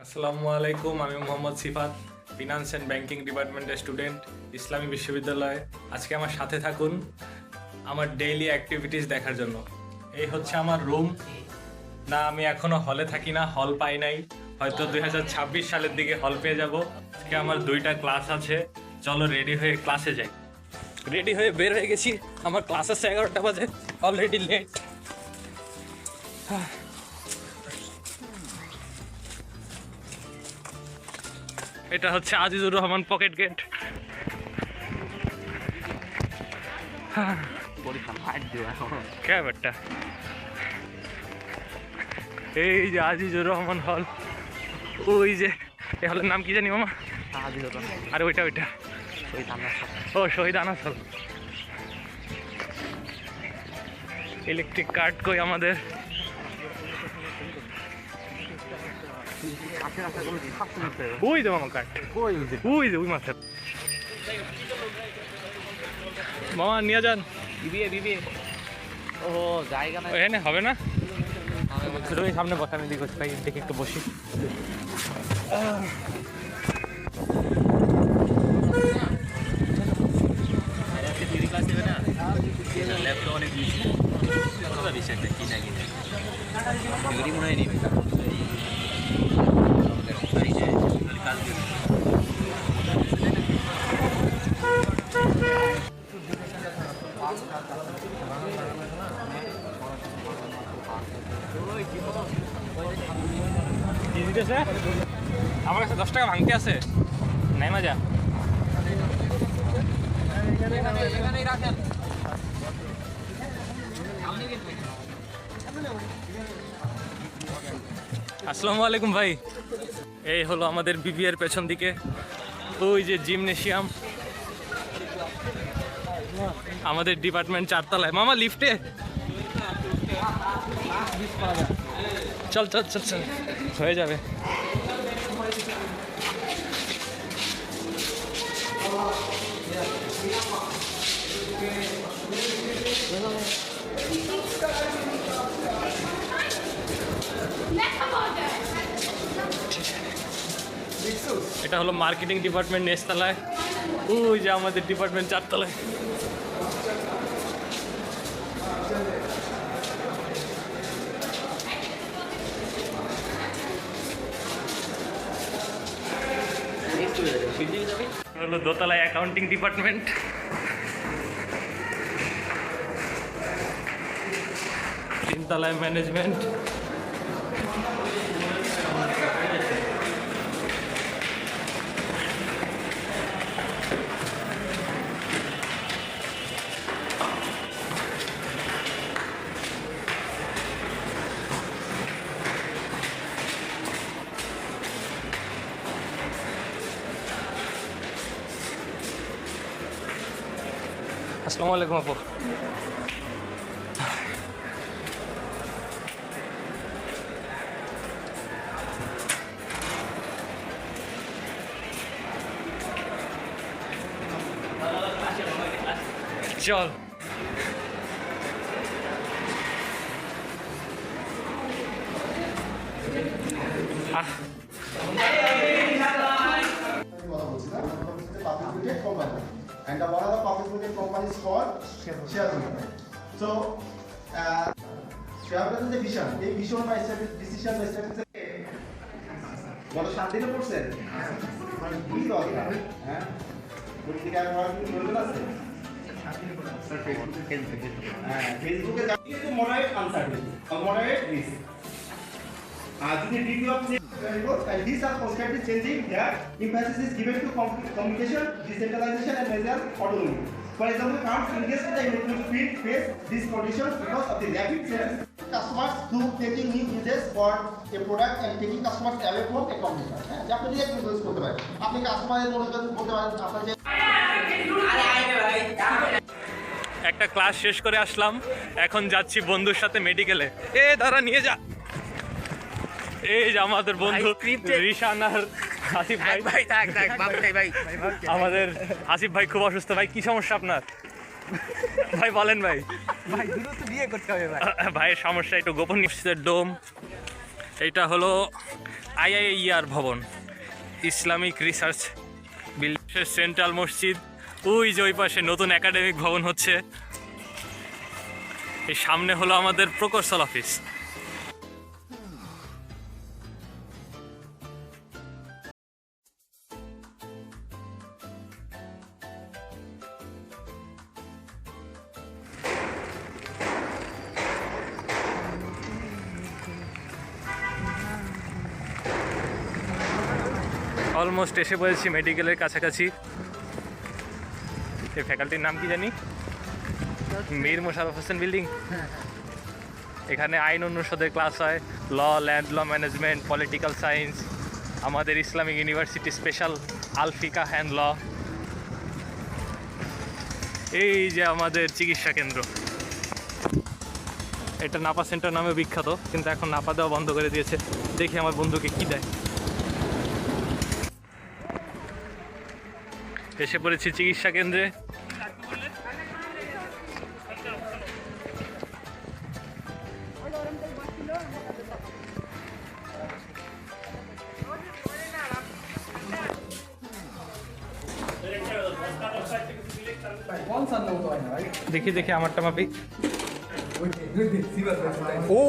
আসসালামু আলাইকুম, আমি মোহাম্মদ সিফাত, ফিনান্স অ্যান্ড ব্যাংকিং ডিপার্টমেন্টের স্টুডেন্ট, ইসলামী বিশ্ববিদ্যালয়ে। আজকে আমার সাথে থাকুন আমার ডেইলি অ্যাক্টিভিটিস দেখার জন্য। এই হচ্ছে আমার রুম। না, আমি এখনো হলে থাকি না, হল পাই নাই, হয়তো 2026 সালের দিকে হল পেয়ে যাব। আজকে আমার 2টা ক্লাস আছে, চলো রেডি হয়ে ক্লাসে যাই। রেডি হয়ে বের হয়ে গেছি, আমার ক্লাস আছে 11টা বাজে, অলরেডি লেট। এটা হচ্ছে আজিজুর রহমান পকেট গেট। ব্যাপারটা এই যে আজিজুর রহমান হল, ওই যে এই হলের নাম কি জানি মামা? আরে ওইটা ও শহীদ আনাস হল। ইলেকট্রিক কার্ড কই আমাদের? ওই যে মামা কার্ড, ওই যে ওই মাথার মামা নিয়ে যান। ও জায়গা না, এখানে হবে না, তুমি সামনে বসা, আমি দিকে ভাই দেখে একটু বসি। আমার কাছে 10 টাকা ভাঙতে আছে, নাই মজা। আসসালামু আলাইকুম ভাই। এই হলো আমাদের বিবিএর পেছন দিকে, ওই যে জিমনেশিয়াম। আমাদের ডিপার্টমেন্ট 4 তলায়। মামা লিফটে চল চল চল চল, হয়ে যাবে। এটা হলো মার্কেটিং ডিপার্টমেন্ট নিচতলায়, ওই যে আমাদের ডিপার্টমেন্ট 4 তলায়। হলো দোতলায় অ্যাকাউন্টিং ডিপার্টমেন্ট। তিনতলায় ম্যানেজমেন্ট। আসসালামু আলাইকুম আপু। চল and one of the public limited company is called shareholder. So, shareholder is a vision. A vision by decision by strategy. What is Shanti percent? We got it. Political organization. Facebook is a moderate uncertainty, a moderate risk. And these are constantly changing. Here, emphasis is given to communication, decentralization, and measure autonomy. For example, firms engaged in the electronic field face these conditions because of the rapid change. Customers who taking new uses for a product and taking customers away from a competitor. আপনি direct use করতে পারেন। আপনি কাস্টমারের বলতে পারেন আপনার যে একটা ক্লাস শেষ করে আসলাম, এখন যাচ্ছি বন্ধুর সাথে মেডিকেলে। এ দাঁড়া, নিয়ে যা। এই যে আমাদের বন্ধু রিশান আর আসিফ ভাই। আমাদের আসিফ ভাই খুব অসুস্থ। ভাই কি সমস্যা আপনার? ভাই বলেন ভাই। বিয়ে করতে হবে ভাই। ভাইয়ের সমস্যা একটু গোপন। ডোম, এইটা হলো IIER ভবন, ইসলামিক রিসার্চ বিল্ডিং, সেন্ট্রাল মসজিদ, ওই যে ওই পাশে নতুন একাডেমিক ভবন হচ্ছে। এই সামনে হলো আমাদের প্রকৌশল অফিস। অলমোস্ট এসে পড়েছি মেডিকেলের কাছাকাছি। এই ফ্যাকাল্টির নাম কি জানি, মীর মোশাররফ হোসেন বিল্ডিং। এখানে আইন অনুষদের ক্লাস হয়, ল, ল্যান্ড ল ম্যানেজমেন্ট, পলিটিক্যাল সায়েন্স, আমাদের ইসলামিক ইউনিভার্সিটি স্পেশাল আলফিকা হ্যান্ড ল। এই যে আমাদের চিকিৎসা কেন্দ্র, এটা নাপা সেন্টার নামে বিখ্যাত, কিন্তু এখন নাপা দেওয়া বন্ধ করে দিয়েছে। দেখি আমার বন্ধুকে কি দেয়। এসে পড়েছি চিকিৎসা কেন্দ্রে। দেখি দেখি আমারটা মাপি। ও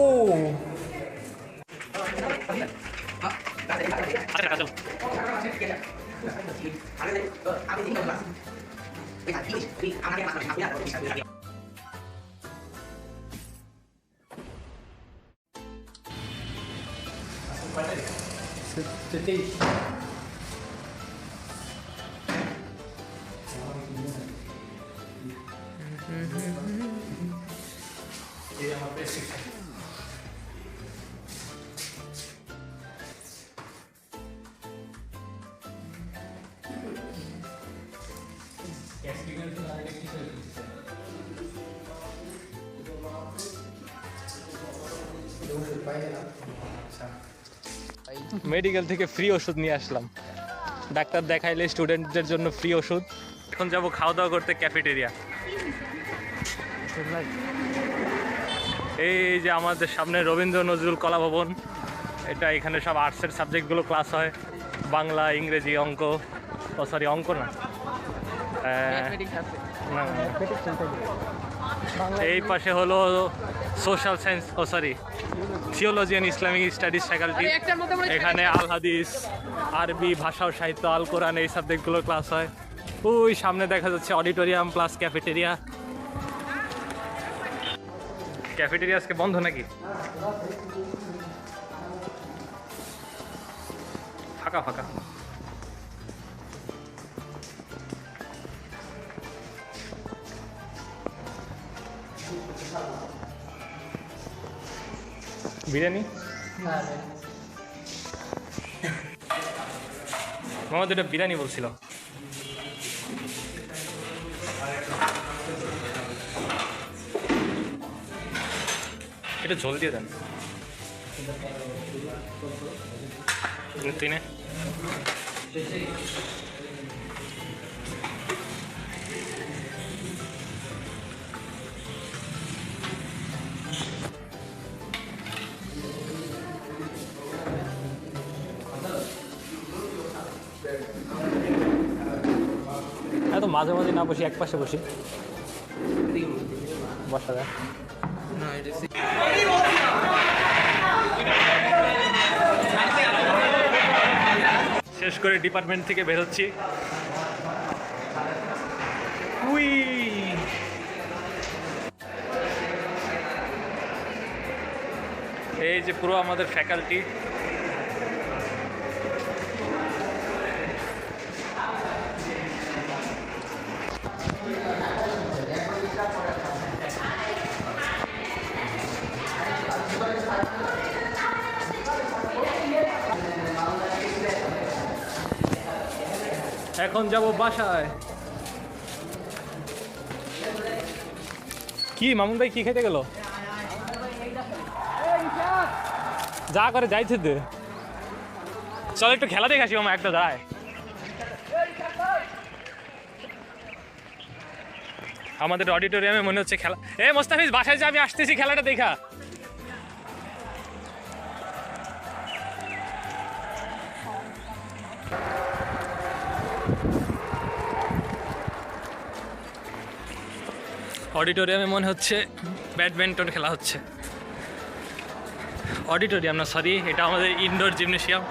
মেডিকেল থেকে ফ্রি ওষুধ নিয়ে আসলাম। ডাক্তার দেখাইলে স্টুডেন্টদের জন্য ফ্রি ওষুধ। এখন যাব খাওয়া দাওয়া করতে ক্যাফেটেরিয়া। এই যে আমাদের সামনে রবীন্দ্র নজরুল কলা ভবন, এটা এখানে সব আর্টসের সাবজেক্টগুলো ক্লাস হয়, বাংলা, ইংরেজি, অঙ্ক, ও সরি অঙ্ক না, এই পাশে হলো সোশ্যাল সায়েন্স, ও sorry theology and Islamic studies faculty. এখানে আল হাদিস, আরবি ভাষা ও সাহিত্য, আল কোরআন, এই সাবজেক্টগুলোর ক্লাস হয়। ওই সামনে দেখা যাচ্ছে অডিটোরিয়াম প্লাস ক্যাফেটেরিয়া। ক্যাফেটেরিয়া আজকে বন্ধ নাকি? ফাঁকা ফাঁকা। বিরিয়ানি মামা, দুটো বিরিয়ানি বলছিল। এটা ঝোল দিয়ে দেন তুই নে। তো মাঝে মাঝে না বসি, এক পাশে বসি, বসা যায়। শেষ করে ডিপার্টমেন্ট থেকে বের হচ্ছি। উই এই যে পুরো আমাদের ফ্যাকাল্টি। এখন যাব বাসায়। কি মামুন ভাই কি খেতে গেল? যা করে যাইছে দে। চল একটু খেলা দেখে আসি মামা, একটা যায়। আমাদের অডিটোরিয়ামে মনে হচ্ছে খেলা। এ মোস্তাফিজ বাসায় যে আমি আসতেছি, খেলাটা দেখা। অডিটোরিয়ামে মনে হচ্ছে ব্যাডমিন্টন খেলা হচ্ছে। অডিটোরিয়াম না, সরি, এটা আমাদের ইনডোর জিমনেশিয়াম।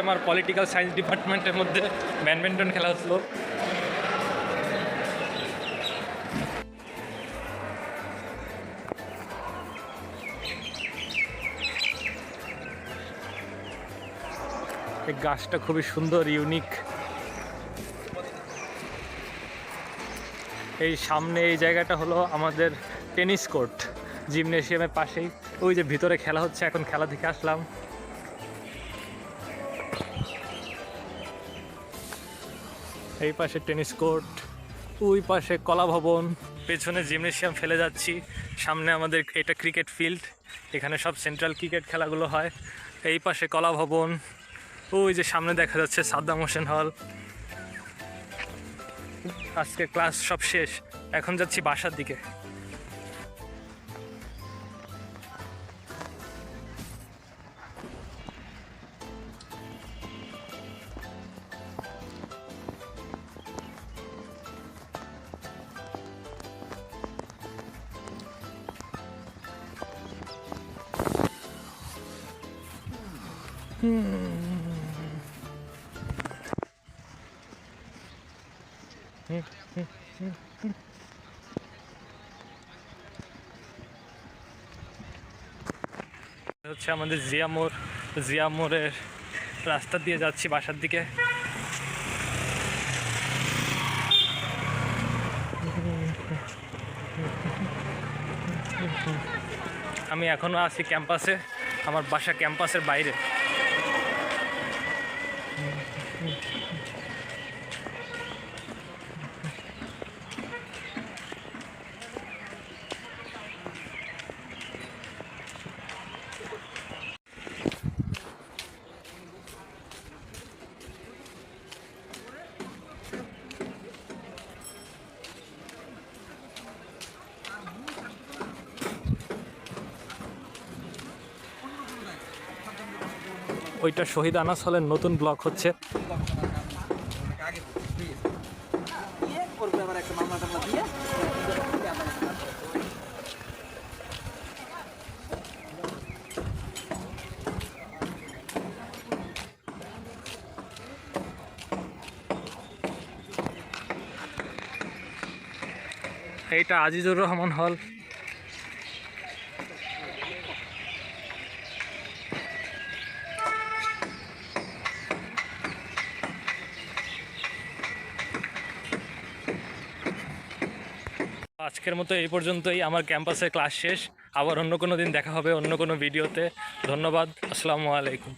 আমার পলিটিক্যাল সায়েন্স ডিপার্টমেন্টের মধ্যে ব্যাডমিন্টন খেলা হচ্ছিল। এই গাছটা খুবই সুন্দর, ইউনিক। এই সামনে এই জায়গাটা হলো আমাদের টেনিস কোর্ট, জিমনেশিয়ামের পাশেই। ওই যে ভিতরে খেলা হচ্ছে, এখন খেলা থেকে আসলাম। এই পাশে টেনিস কোর্ট, ওই পাশে কলা ভবন, পেছনে জিমনেশিয়াম ফেলে যাচ্ছি। সামনে আমাদের এটা ক্রিকেট ফিল্ড, এখানে সব সেন্ট্রাল ক্রিকেট খেলাগুলো হয়। এই পাশে কলা ভবন, ওই যে সামনে দেখা যাচ্ছে সাদ্দাম হোসেন হল। আজকে ক্লাস সব শেষ, এখন যাচ্ছি বাসার দিকে। হচ্ছে আমাদের জিয়া মোড়ের রাস্তা দিয়ে যাচ্ছি বাসার দিকে। আমি এখনো আছি ক্যাম্পাসে, আমার বাসা ক্যাম্পাসের বাইরে। ওইটা শহীদ আনাস হলের নতুন ব্লক হচ্ছে। এইটা আজিজুর রহমান হল। আজকের মতো এই পর্যন্তই, আমার ক্যাম্পাসের ক্লাস শেষ। আবার অন্য কোনো দিন দেখা হবে অন্য কোনো ভিডিওতে। ধন্যবাদ, আসসালামু আলাইকুম।